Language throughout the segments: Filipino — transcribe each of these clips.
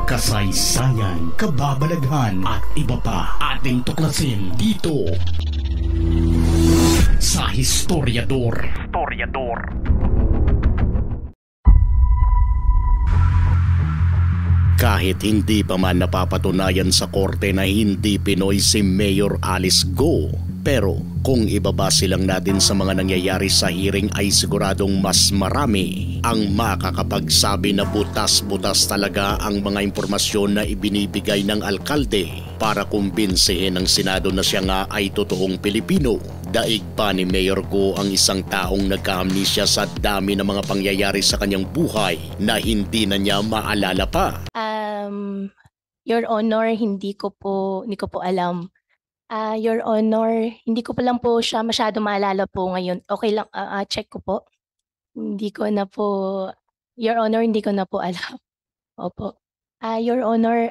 kasaysayan, kababalaghan at iba pa ating tuklasin dito sa Historiador. Kahit hindi pa man napapatunayan sa korte na hindi Pinoy si Mayor Alice Go, pero kung ibabase lang natin sa mga nangyayari sa hearing ay siguradong mas marami ang makakapagsabi na butas-butas talaga ang mga impormasyon na ibinibigay ng alkalde para kumbinsihin ng Senado na siya nga ay totoong Pilipino. Daig pa ni Mayor Go ang isang taong nagka-amnesia sa dami ng mga pangyayari sa kanyang buhay na hindi na niya maalala pa. Your Honor, hindi ko po alam. Your Honor, hindi ko pa lang po siya masyado maalala po ngayon. Okay lang, check ko po. Hindi ko na po, Your Honor, hindi ko na po alam. Opo. Your Honor,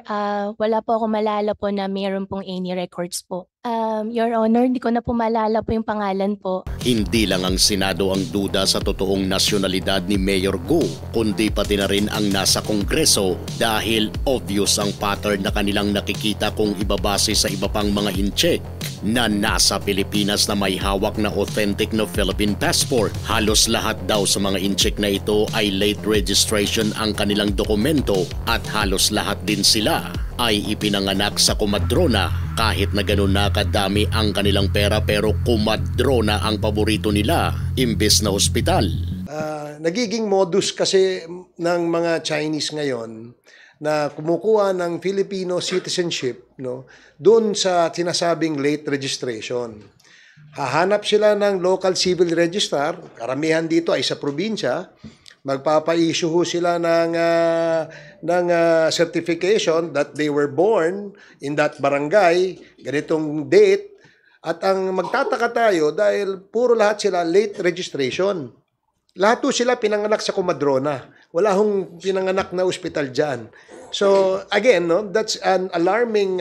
wala po ako maalala po na mayroon pong any records po. Your Honor, hindi ko na po maalala po yung pangalan po. Hindi lang ang Senado ang duda sa totoong nasyonalidad ni Mayor Go, kundi pati na rin ang nasa Kongreso dahil obvious ang pattern na kanilang nakikita kung ibabase sa iba pang mga incheck na nasa Pilipinas na may hawak na authentic na Philippine passport. Halos lahat daw sa mga incheck na ito ay late registration ang kanilang dokumento at halos lahat din sila ay ipinanganak sa Comadrona. Kahit na gano'n na kadami ang kanilang pera pero Comadrona ang paborito nila imbes na ospital. Nagiging modus kasi ng mga Chinese ngayon na kumukuha ng Filipino citizenship, no, doon sa sinasabing late registration. Hahanap sila ng local civil registrar, karamihan dito ay sa probinsya, magpapa-issue sila ng certification that they were born in that barangay, ganitong date, at ang magtataka tayo dahil puro lahat sila late registration. Lahat sila pinanganak sa Comadrona. Wala hong pinanganak na ospital dyan. So again, no, that's an alarming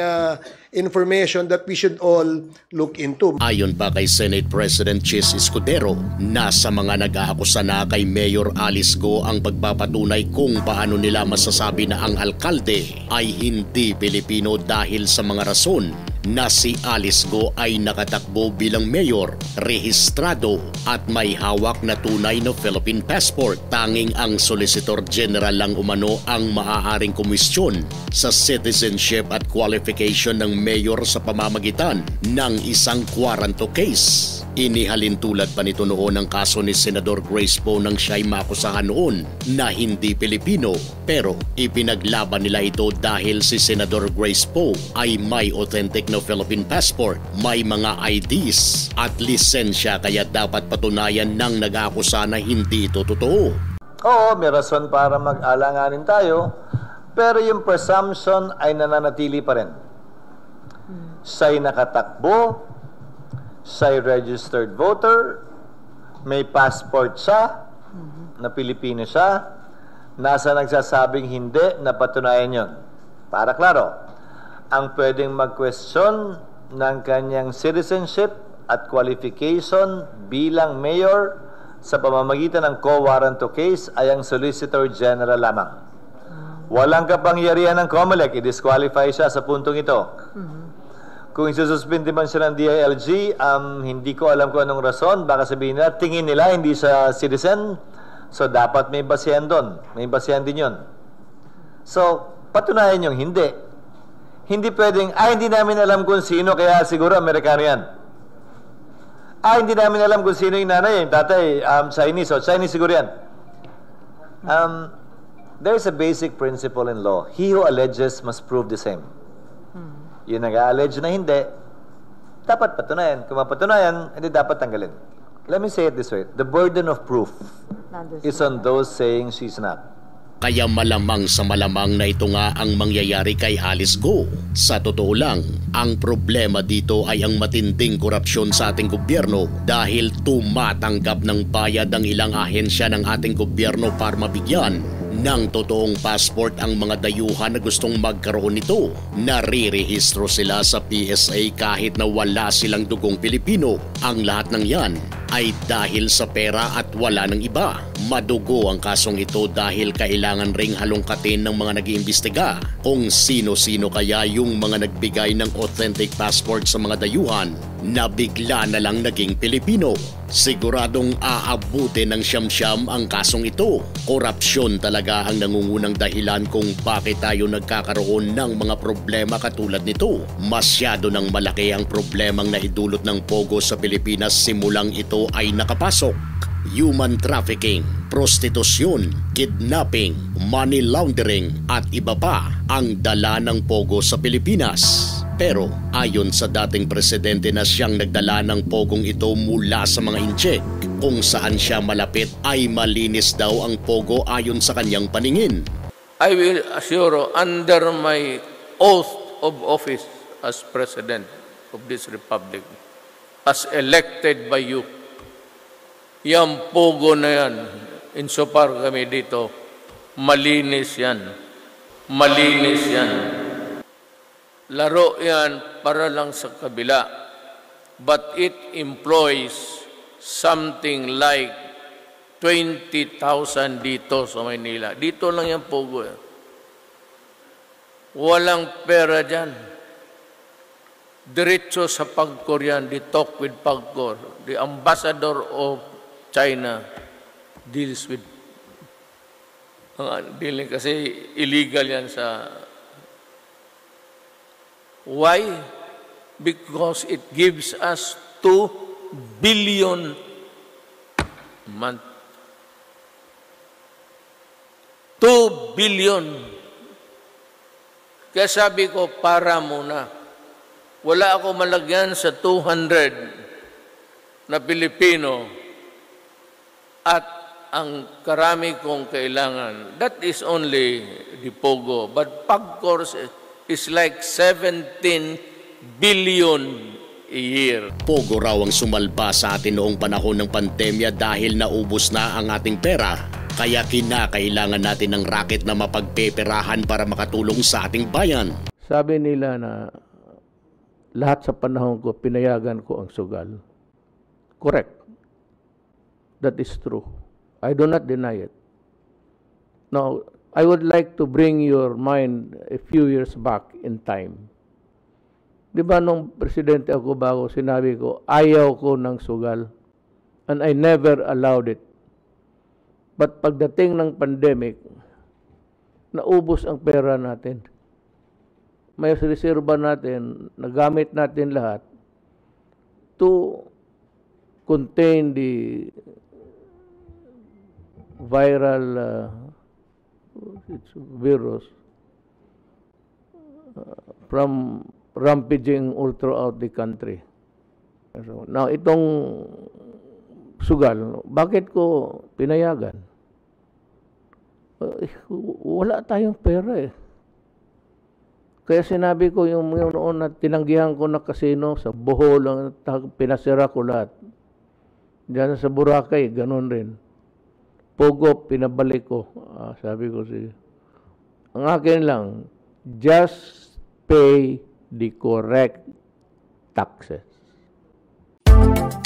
information that we should all look into. Ayon pa kay Senate President Chis Escudero, nasa mga nag-aakusa na kay Mayor Alice Go ang pagpapatunay kung paano nila masasabi na ang alkalde ay hindi Pilipino dahil sa mga rason na si Alice Go ay nakatakbo bilang mayor, rehistrado at may hawak na tunay na Philippine passport. Tanging ang Solicitor General lang umano ang maaaring komisyon sa citizenship at qualification ng mayor sa pamamagitan ng isang kwaranto case. Inihalin tulad pa nito noon ang kaso ni Senador Grace Poe nang siya'y makusahan noon na hindi Pilipino, pero ipinaglaban nila ito dahil si Senador Grace Poe ay may authentic na Philippine passport, may mga IDs at lisensya, kaya dapat patunayan ng nag-aakusa na hindi ito totoo. Oo, may rason para mag-alanganin tayo, pero yung presumption ay nananatili pa rin. Siya'y nakatakbo, siya'y registered voter, may passport siya, na Pilipino siya, nasa nagsasabing hindi, napatunayan yun. Para klaro, ang pwedeng mag-question ng kanyang citizenship at qualification bilang mayor sa pamamagitan ng co-warranto case ay ang Solicitor General lamang. Walang kapangyarihan ng COMELEC, i-disqualify siya sa puntong ito. Kung isususpindi man siya ng DILG, hindi ko alam kung anong rason. Baka sabihin nila, tingin nila hindi siya citizen, so dapat may basihan doon. May basihan din yun. So, patunayan yung hindi. Hindi pwedeng, hindi namin alam kung sino, kaya siguro Amerikano yan. Hindi namin alam kung sino yung nanay, yung tatay, Chinese, o Chinese siguro yan. There's a basic principle in law. He who alleges must prove the same. Yung nag-a-allege na hindi, dapat patunayan. Kung mapatunayan, hindi dapat tanggalin. Let me say it this way. The burden of proof is on those saying she's not. Kaya malamang sa malamang na ito nga ang mangyayari kay Alice Go. Sa totoo lang, ang problema dito ay ang matinding korupsyon sa ating gobyerno dahil tumatanggap ng bayad ang ilang ahensya ng ating gobyerno para mabigyan ng totoong passport ang mga dayuhan na gustong magkaroon nito. Narirehistro sila sa PSA kahit na wala silang dugong Pilipino. Ang lahat ng yan ay dahil sa pera at wala ng iba. Madugo ang kasong ito dahil kailangan ring halongkatin ng mga nag-iimbestiga kung sino-sino kaya yung mga nagbigay ng authentic passport sa mga dayuhan na bigla na lang naging Pilipino. Siguradong aabutin ng siyam-siyam ang kasong ito. Korupsyon talaga ang nangungunang dahilan kung bakit tayo nagkakaroon ng mga problema katulad nito. Masyado nang malaki ang problemang naidulot ng pogo sa Pilipinas simulang ito ay nakapasok. Human trafficking, prostitusyon, kidnapping, money laundering at iba pa ang dala ng pogo sa Pilipinas. Pero ayon sa dating presidente na siyang nagdala ng pogong ito mula sa mga incheck, kung saan siya malapit ay malinis daw ang pogo ayon sa kanyang paningin. I will assure under my oath of office as President of this Republic, as elected by you, yung pogo na yan, insofar kami dito, malinis yan. Malinis yan. Laro yan para lang sa kabila. But it employs something like 20,000 dito sa Maynila. Dito lang yung pogo. Walang pera dyan. Diretso sa PAGCOR yan. They talk with PAGCOR. The ambassador of China deals with dealing kasi illegal yan sa. Why? Because it gives us 2 billion a month. 2 billion. Kaya sabi ko, para muna. Wala ako malagyan sa 200 na Pilipino at ang karami kong kailangan. That is only the pogo. But PAGCOR is like 17 billion a year. Pogo raw ang sumalba sa atin noong panahon ng pandemya dahil naubos na ang ating pera. Kaya kinakailangan natin ng racket na mapagpeperahan para makatulong sa ating bayan. Sabi nila na lahat sa panahon ko, pinayagan ko ang sugal. Correct. That is true. I do not deny it. Now, I would like to bring your mind a few years back in time. Di ba nung presidente ako bago, sinabi ko, ayaw ko ng sugal. And I never allowed it. But pagdating ng pandemic, naubos ang pera natin. May reserba natin, nagamit natin lahat to contain the viral virus from rampaging all throughout the country. So, now, itong sugal, bakit ko pinayagan? Wala tayong pera eh. Kaya sinabi ko yung noon na tinanggihan ko na kasino sa Bohol, pinasira ko lahat. Diyan sa Boracay, ganun rin. Pogo, pinabalik ko. Sabi ko ang akin lang, just pay the correct taxes.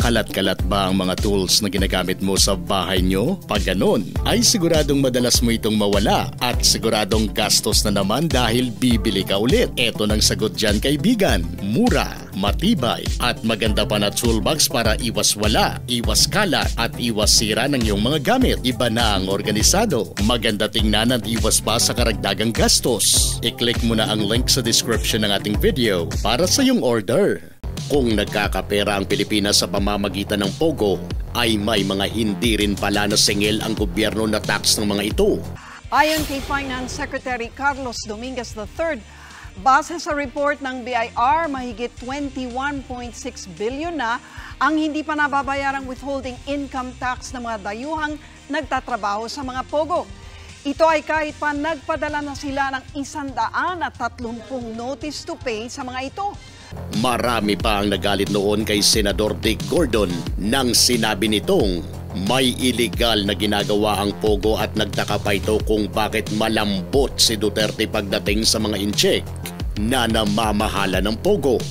Kalat-kalat ba ang mga tools na ginagamit mo sa bahay nyo? Pag ganon, ay siguradong madalas mo itong mawala at siguradong gastos na naman dahil bibili ka ulit. Eto ng sagot dyan, kaibigan. Mura, matibay at maganda pa na toolbox para iwas wala, iwas kalat at iwas sira ng iyong mga gamit. Iba na ang organisado. Maganda tingnan at iwas pa sa karagdagang gastos. I-click mo na ang link sa description ng ating video para sa iyong order. Kung nagkakapera ang Pilipinas sa pamamagitan ng pogo, ay may mga hindi rin pala na singil ang gobyerno na tax ng mga ito. Ayon kay Finance Secretary Carlos Dominguez III, base sa report ng BIR, mahigit 21.6 billion na ang hindi pa nababayarang withholding income tax ng mga dayuhang nagtatrabaho sa mga pogo. Ito ay kahit pa nagpadala na sila ng 130 notice to pay sa mga ito. Marami pa ang nagalit noon kay Senador Dick Gordon nang sinabi nitong may illegal na ginagawa ang pogo at nagtaka pa ito kung bakit malambot si Duterte pagdating sa mga incheck na namamahala ng pogo.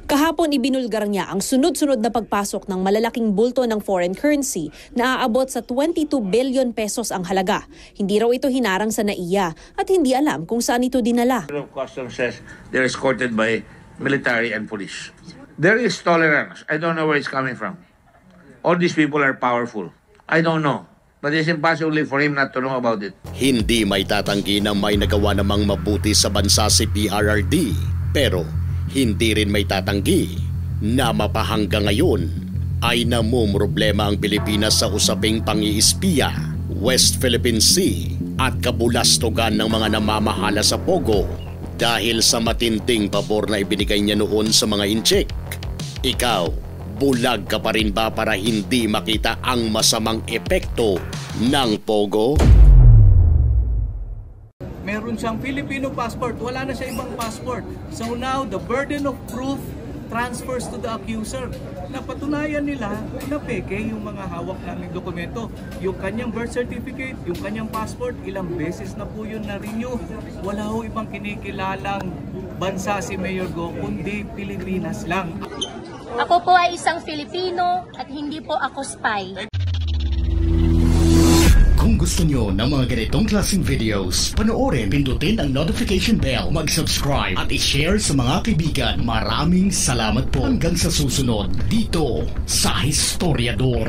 Kahapon ibinulgar niya ang sunod-sunod na pagpasok ng malalaking bulto ng foreign currency na aabot sa 22 billion pesos ang halaga. Hindi raw ito hinarang sa NAIA at hindi alam kung saan ito dinala. Customs says they're escorted by military and police. There is tolerance. I don't know where it's coming from. All these people are powerful. I don't know. But it's impossible for him not to know about it. Hindi may tatanggi na may nagawa namang mabuti sa bansa si PRRD. Pero hindi rin may tatanggi na mapahanggang ngayon ay namumroblema ang Pilipinas sa usaping pangiispiya, West Philippine Sea at kabulastugan ng mga namamahala sa Pogo dahil sa matinding pabor na ibinigay niya noon sa mga incheck. Ikaw, bulag ka pa rin ba para hindi makita ang masamang epekto ng Pogo? Meron siyang Filipino passport, wala na siya ibang passport. So now, the burden of proof transfers to the accuser. Napatunayan nila na peke yung mga hawak naming dokumento. Yung kanyang birth certificate, yung kanyang passport, ilang beses na po yun na-renew. Wala ho ibang kinikilalang bansa si Mayor Go, kundi Pilipinas lang. Ako po ay isang Filipino at hindi po ako spy. Kung gusto nyo ng mga ganitong klaseng videos, panoorin, pindutin ang notification bell, mag-subscribe at i-share sa mga kaibigan. Maraming salamat po hanggang sa susunod dito sa Historiador.